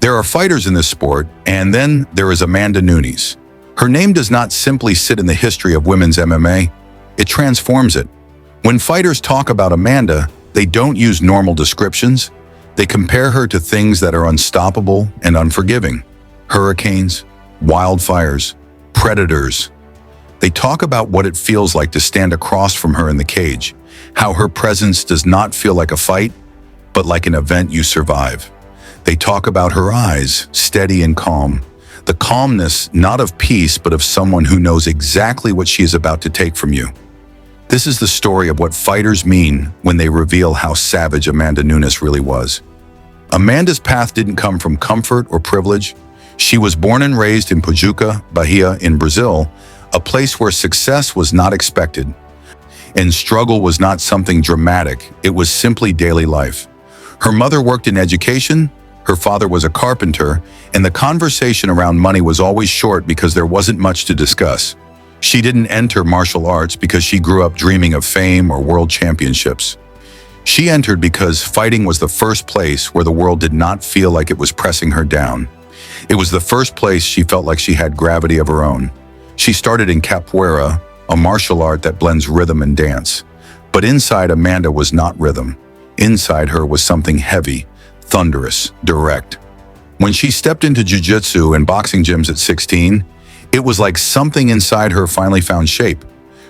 There are fighters in this sport, and then there is Amanda Nunes. Her name does not simply sit in the history of women's MMA, it transforms it. When fighters talk about Amanda, they don't use normal descriptions. They compare her to things that are unstoppable and unforgiving. Hurricanes, wildfires, predators. They talk about what it feels like to stand across from her in the cage, how her presence does not feel like a fight, but like an event you survive. They talk about her eyes, steady and calm, the calmness not of peace but of someone who knows exactly what she is about to take from you. This is the story of what fighters mean when they reveal how savage Amanda Nunes really was. Amanda's path didn't come from comfort or privilege. She was born and raised in Pojuca, Bahia in Brazil, a place where success was not expected, and struggle was not something dramatic, it was simply daily life. Her mother worked in education, her father was a carpenter, and the conversation around money was always short because there wasn't much to discuss. She didn't enter martial arts because she grew up dreaming of fame or world championships. She entered because fighting was the first place where the world did not feel like it was pressing her down. It was the first place she felt like she had gravity of her own. She started in capoeira, a martial art that blends rhythm and dance. But inside Amanda was not rhythm. Inside her was something heavy, thunderous, direct. When she stepped into jiu-jitsu and boxing gyms at 16, it was like something inside her finally found shape.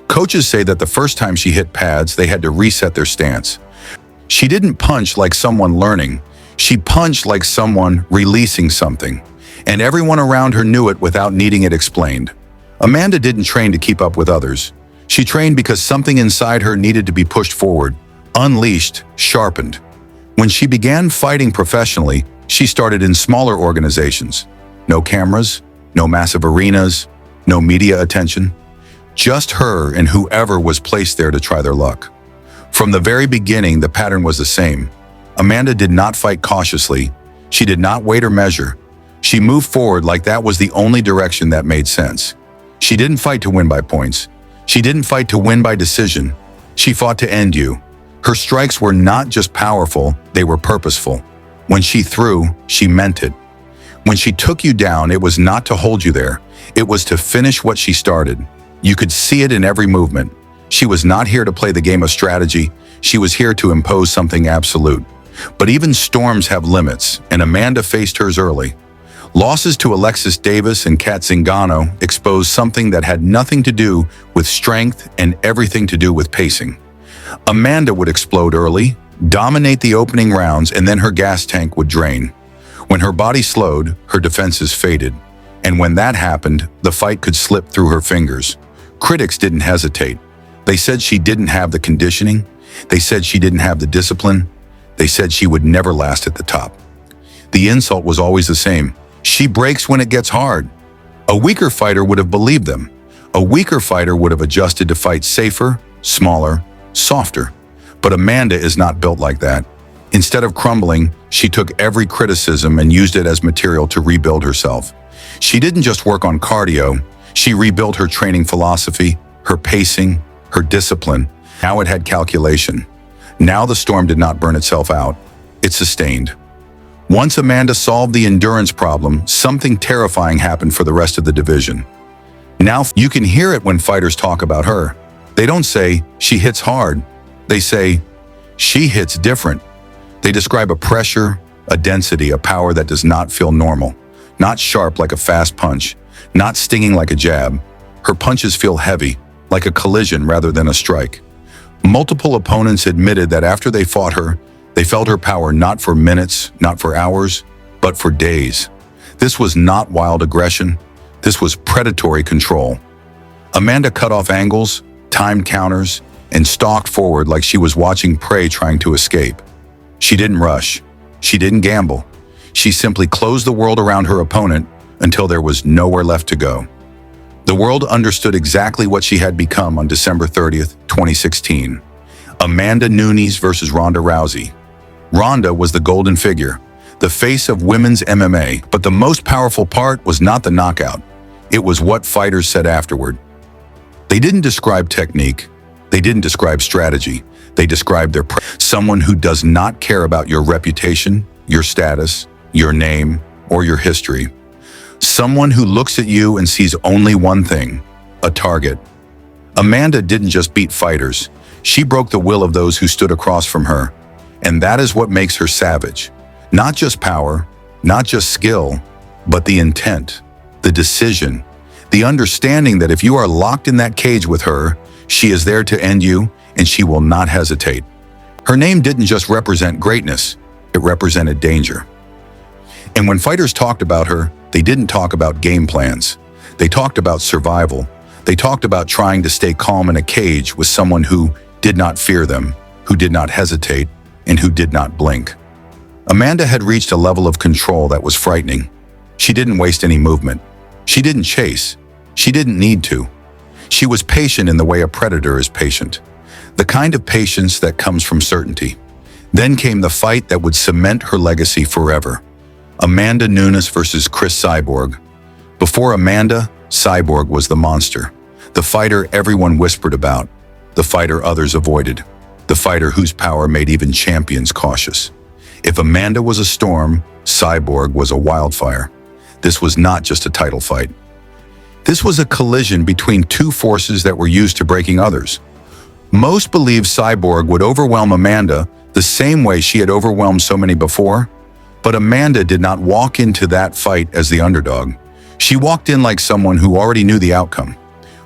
Coaches say that the first time she hit pads, they had to reset their stance. She didn't punch like someone learning. She punched like someone releasing something. And everyone around her knew it without needing it explained. Amanda didn't train to keep up with others. She trained because something inside her needed to be pushed forward, unleashed, sharpened. When she began fighting professionally, she started in smaller organizations. No cameras, no massive arenas, no media attention. Just her and whoever was placed there to try their luck. From the very beginning, the pattern was the same. Amanda did not fight cautiously. She did not wait or measure. She moved forward like that was the only direction that made sense. She didn't fight to win by points. She didn't fight to win by decision. She fought to end you. Her strikes were not just powerful, they were purposeful. When she threw, she meant it. When she took you down, it was not to hold you there. It was to finish what she started. You could see it in every movement. She was not here to play the game of strategy. She was here to impose something absolute. But even storms have limits, and Amanda faced hers early. Losses to Alexis Davis and Kat Zingano exposed something that had nothing to do with strength and everything to do with pacing. Amanda would explode early, dominate the opening rounds, and then her gas tank would drain. When her body slowed, her defenses faded. And when that happened, the fight could slip through her fingers. Critics didn't hesitate. They said she didn't have the conditioning. They said she didn't have the discipline. They said she would never last at the top. The insult was always the same. She breaks when it gets hard. A weaker fighter would have believed them. A weaker fighter would have adjusted to fight safer, smaller, softer. But Amanda is not built like that. Instead of crumbling, she took every criticism and used it as material to rebuild herself. She didn't just work on cardio. She rebuilt her training philosophy, her pacing, her discipline. Now it had calculation. Now the storm did not burn itself out. It sustained. Once Amanda solved the endurance problem, something terrifying happened for the rest of the division. Now you can hear it when fighters talk about her. They don't say, she hits hard. They say, she hits different. They describe a pressure, a density, a power that does not feel normal. Not sharp like a fast punch, not stinging like a jab. Her punches feel heavy, like a collision rather than a strike. Multiple opponents admitted that after they fought her, they felt her power not for minutes, not for hours, but for days. This was not wild aggression. This was predatory control. Amanda cut off angles, timed counters, and stalked forward like she was watching prey trying to escape. She didn't rush. She didn't gamble. She simply closed the world around her opponent until there was nowhere left to go. The world understood exactly what she had become on December 30th, 2016. Amanda Nunes versus Ronda Rousey. Ronda was the golden figure, the face of women's MMA, but the most powerful part was not the knockout. It was what fighters said afterward. They didn't describe technique. They didn't describe strategy. They described someone who does not care about your reputation, your status, your name, or your history. Someone who looks at you and sees only one thing, a target. Amanda didn't just beat fighters, she broke the will of those who stood across from her. And that is what makes her savage. Not just power, not just skill, but the intent, the decision, the understanding that if you are locked in that cage with her, she is there to end you and she will not hesitate. Her name didn't just represent greatness, it represented danger. And when fighters talked about her, they didn't talk about game plans. They talked about survival. They talked about trying to stay calm in a cage with someone who did not fear them, who did not hesitate, and who did not blink. Amanda had reached a level of control that was frightening. She didn't waste any movement. She didn't chase. She didn't need to. She was patient in the way a predator is patient. The kind of patience that comes from certainty. Then came the fight that would cement her legacy forever. Amanda Nunes versus Chris Cyborg. Before Amanda, Cyborg was the monster. The fighter everyone whispered about. The fighter others avoided. The fighter whose power made even champions cautious. If Amanda was a storm, Cyborg was a wildfire. This was not just a title fight. This was a collision between two forces that were used to breaking others. Most believed Cyborg would overwhelm Amanda the same way she had overwhelmed so many before, but Amanda did not walk into that fight as the underdog. She walked in like someone who already knew the outcome.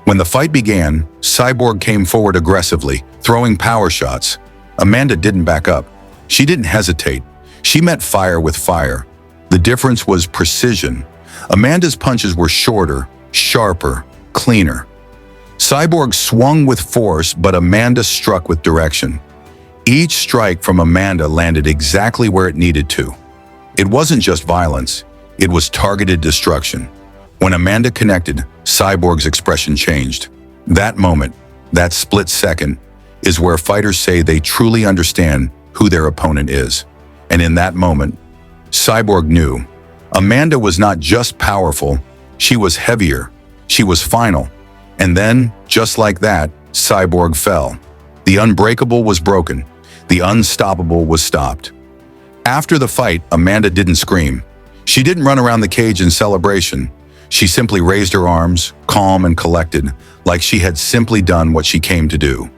When the fight began, Cyborg came forward aggressively, throwing power shots. Amanda didn't back up. She didn't hesitate. She met fire with fire. The difference was precision. Amanda's punches were shorter, sharper, cleaner. Cyborg swung with force, but Amanda struck with direction. Each strike from Amanda landed exactly where it needed to. It wasn't just violence, it was targeted destruction. When Amanda connected, Cyborg's expression changed. That moment, that split second, is where fighters say they truly understand who their opponent is. And in that moment, Cyborg knew Amanda was not just powerful, she was heavier, she was final. And then, just like that, Cyborg fell. The unbreakable was broken. The unstoppable was stopped. After the fight, Amanda didn't scream. She didn't run around the cage in celebration. She simply raised her arms, calm and collected, like she had simply done what she came to do.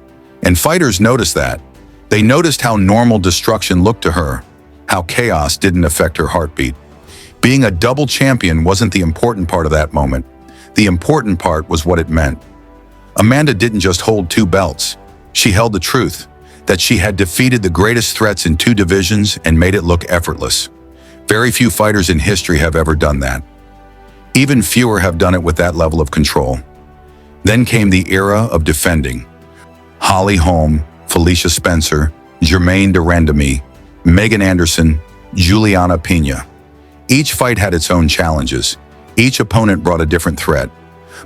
And fighters noticed that. They noticed how normal destruction looked to her, how chaos didn't affect her heartbeat. Being a double champion wasn't the important part of that moment. The important part was what it meant. Amanda didn't just hold two belts. She held the truth, that she had defeated the greatest threats in two divisions and made it look effortless. Very few fighters in history have ever done that. Even fewer have done it with that level of control. Then came the era of defending. Holly Holm, Felicia Spencer, Germaine de Randamie, Megan Anderson, Juliana Pena. Each fight had its own challenges. Each opponent brought a different threat.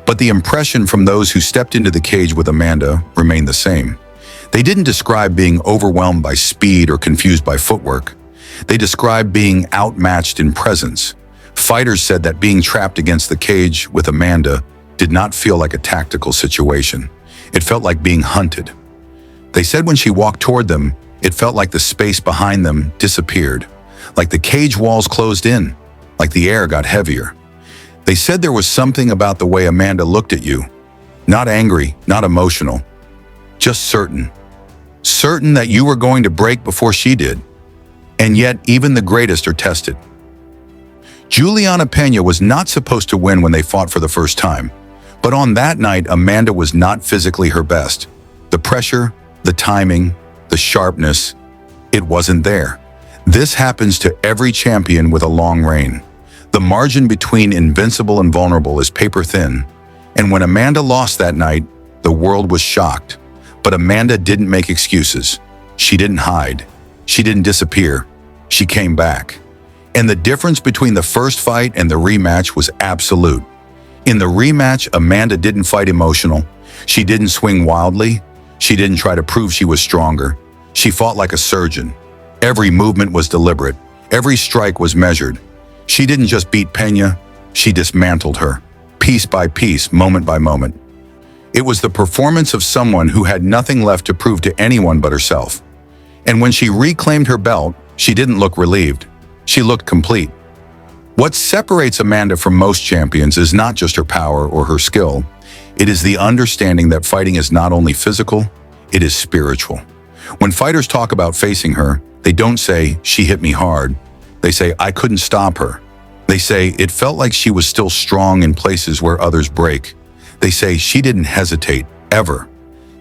But the impression from those who stepped into the cage with Amanda remained the same. They didn't describe being overwhelmed by speed or confused by footwork. They described being outmatched in presence. Fighters said that being trapped against the cage with Amanda did not feel like a tactical situation. It felt like being hunted. They said when she walked toward them, it felt like the space behind them disappeared, like the cage walls closed in, like the air got heavier. They said there was something about the way Amanda looked at you. Not angry, not emotional, just certain. Certain that you were going to break before she did. And yet, even the greatest are tested. Juliana Pena was not supposed to win when they fought for the first time. But on that night, Amanda was not physically her best. The pressure, the timing, the sharpness, it wasn't there. This happens to every champion with a long reign. The margin between invincible and vulnerable is paper thin. And when Amanda lost that night, the world was shocked. But Amanda didn't make excuses. She didn't hide. She didn't disappear. She came back. And the difference between the first fight and the rematch was absolute. In the rematch, Amanda didn't fight emotional. She didn't swing wildly. She didn't try to prove she was stronger. She fought like a surgeon. Every movement was deliberate. Every strike was measured. She didn't just beat Pena, she dismantled her, piece by piece, moment by moment. It was the performance of someone who had nothing left to prove to anyone but herself. And when she reclaimed her belt, she didn't look relieved. She looked complete. What separates Amanda from most champions is not just her power or her skill. It is the understanding that fighting is not only physical, it is spiritual. When fighters talk about facing her, they don't say, "She hit me hard." They say, "I couldn't stop her." They say, "It felt like she was still strong in places where others break." They say, "She didn't hesitate, ever."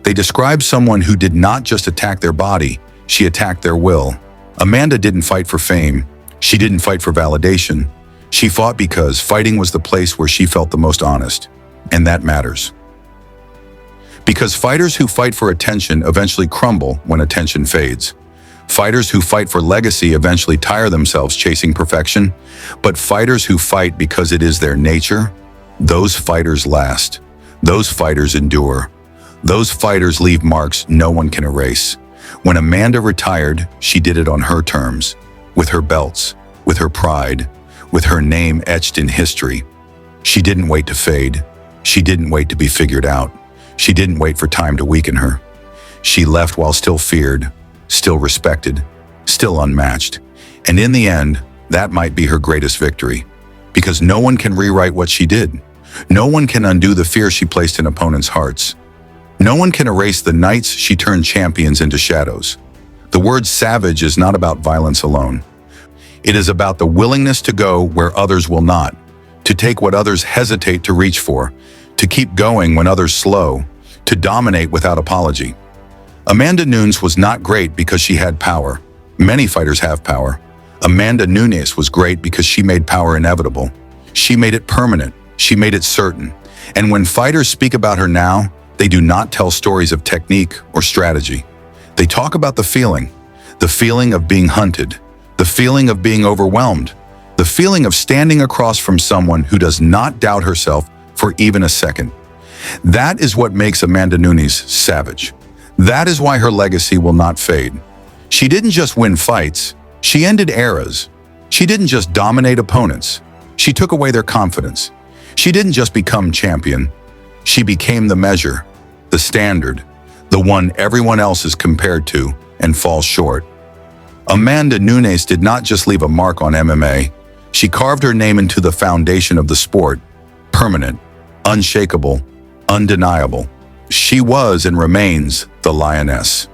They describe someone who did not just attack their body, she attacked their will. Amanda didn't fight for fame. She didn't fight for validation. She fought because fighting was the place where she felt the most honest. And that matters. Because fighters who fight for attention eventually crumble when attention fades. Fighters who fight for legacy eventually tire themselves chasing perfection. But fighters who fight because it is their nature, those fighters last. Those fighters endure. Those fighters leave marks no one can erase. When Amanda retired, she did it on her terms, with her belts, with her pride, with her name etched in history. She didn't wait to fade. She didn't wait to be figured out. She didn't wait for time to weaken her. She left while still feared, still respected, still unmatched. And in the end, that might be her greatest victory. Because no one can rewrite what she did. No one can undo the fear she placed in opponents' hearts. No one can erase the nights she turned champions into shadows. The word savage is not about violence alone. It is about the willingness to go where others will not, to take what others hesitate to reach for, to keep going when others slow, to dominate without apology. Amanda Nunes was not great because she had power. Many fighters have power. Amanda Nunes was great because she made power inevitable. She made it permanent. She made it certain. And when fighters speak about her now, they do not tell stories of technique or strategy. They talk about the feeling of being hunted, the feeling of being overwhelmed, the feeling of standing across from someone who does not doubt herself for even a second. That is what makes Amanda Nunes savage. That is why her legacy will not fade. She didn't just win fights, she ended eras. She didn't just dominate opponents, she took away their confidence. She didn't just become champion, she became the measure, the standard, the one everyone else is compared to and falls short. Amanda Nunes did not just leave a mark on MMA, she carved her name into the foundation of the sport, permanent, unshakable, undeniable. She was and remains the Lioness.